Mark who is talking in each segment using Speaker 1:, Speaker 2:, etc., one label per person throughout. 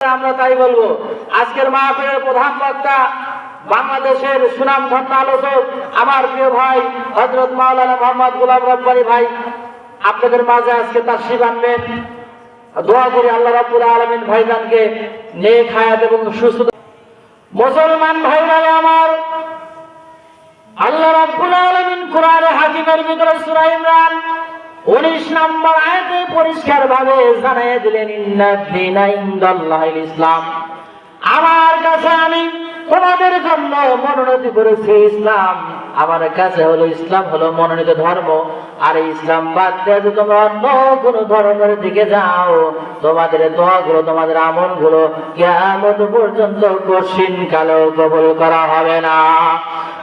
Speaker 1: আমরা তাই বলবো। আজকের মাহফিলের প্রধান বক্তা বাংলাদেশের সুনামধন্য আলোচক আমার প্রিয় ভাই হযরত মাওলানা মোহাম্মদ গোলাম রব্বানী ভাই আপনাদের মাঝে আজকে তাশরীফ আনবেন। দোয়া করি আল্লাহ রাব্বুল আলামিন ভাইজানকে নেক হায়াত এবং সুস্থ। মুসলমান ভাইরা আমার, আল্লাহ রাব্বুল আলামিন কোরআনে হাকিমের ভিতরে সূরা ইমরান 19 নম্বর আয়াতে পরিষ্কার ভাবে জানিয়ে দিলেন, ইন্নাদ-দীনা ইনদাল্লাহিল ইসলাম। আমার কাছে আমি তোমাদের জন্য মনোনীত করেছি ইসলাম। আমার কাছে হলো ইসলাম হলো মনোনীত ধর্ম। আর এই ইসলাম বাদ দিয়ে যদি তোমরা অন্য কোনো ধর্মের দিকে যাও, তোমাদের দোয়াগুলো তোমাদের আমলগুলো কিয়ামত পর্যন্ত কঠিন কালেও কবুল করা হবে না।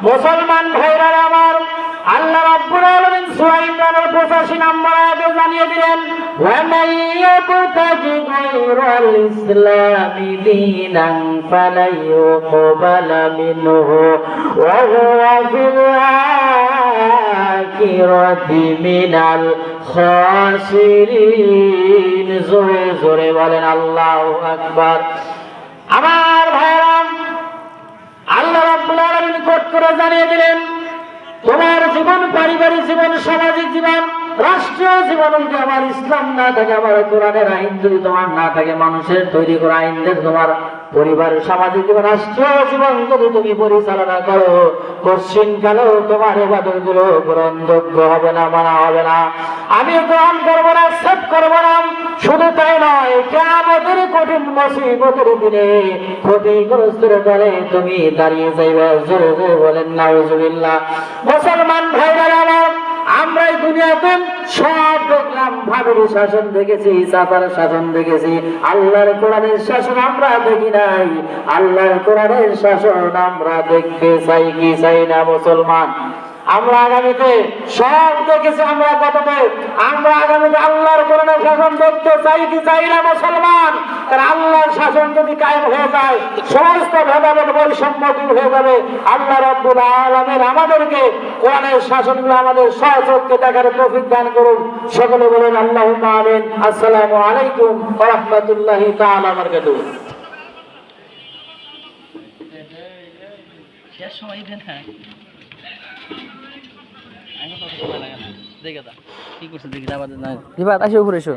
Speaker 1: মুসলমান ভাইরা আমার, আল্লাহ রাব্বুল আলামিন সূরা ইমরানের 85 নম্বর আয়াতে জানিয়ে দিলেন, ওয়া মান ইয়াবতাগি গায়রাল ইসলামি দীনান ফালাই ইউকবালা মিনহু ওয়া হুয়া ফিল আখিরাতি মিনাল খাসিরিন। জোরে জোরে বলেন আল্লাহু আকবার। আমার ভাইরা, আল্লাহ রাব্বুল আলামিন কোট করে জানিয়ে দিলেন, তোমার জীবন, পারিবারিক জীবন, সামাজিক জীবন, রাষ্ট্রীয় জীবন যদি আমার ইসলাম না থাকে, আমার কোরআনের আইন যদি তোমার না থাকে, মানুষের তৈরি করা আইন যদি তোমার পরিবারের, সামাজিক জীবন, রাষ্ট্রীয় জীবন যদি তুমি পরিচালনা করো, কঠিন কালেও তোমার ইবাদতগুলো গ্রহণযোগ্য হবে না, মানা হবে না। আমি গ্রহণ করবো না, অ্যাকসেপ্ট করবো না। শুধু তাই নয়, কিয়ামতের কঠিন মুসিবতের দিনে ক্ষতিগ্রস্তের দলে তুমি দাঁড়িয়ে যাইবে। জোরে জোরে বলেন নাউজুবিল্লাহ। মুসলমান ভাইরা আমার, আমরা এই দুনিয়াতে সব দেখলাম, ভাবের শাসন দেখেছি, চাচার শাসন দেখেছি, আল্লাহর কোরআনের শাসন আমরা দেখি নাই। আল্লাহর কোরআনের শাসন আমরা দেখতে চাই কি চাই না? মুসলমান আমরা আগামীতে সব দেখেছি, আমরা গততে, আমরা আগামীতে আল্লাহর কোরআনের শাসন দেখতে চাই কি চাই না? মুসলমান, কারণ আল্লাহর শাসন যদি কায়েম হয়ে যায়, সমস্ত ভেদাভেদ বৈষম্য দূর হয়ে যাবে। আল্লাহ রাব্বুল আলামিন আমাদেরকে কোরআনের শাসনগুলো আমাদের সচক্ষে দেখার তৌফিক দান করুন। সকলে বলেন আল্লাহুম্মা আমিন। আসসালামু আলাইকুম ওয়া রাহমাতুল্লাহি তাআলা ওয়া বারাকাতুহু। শেষ সময় দেন না, আমি তো ভালো লাগে। দেখে দা কি করছ, দেখি যাবা না, দিবা আসো উপরে এসো।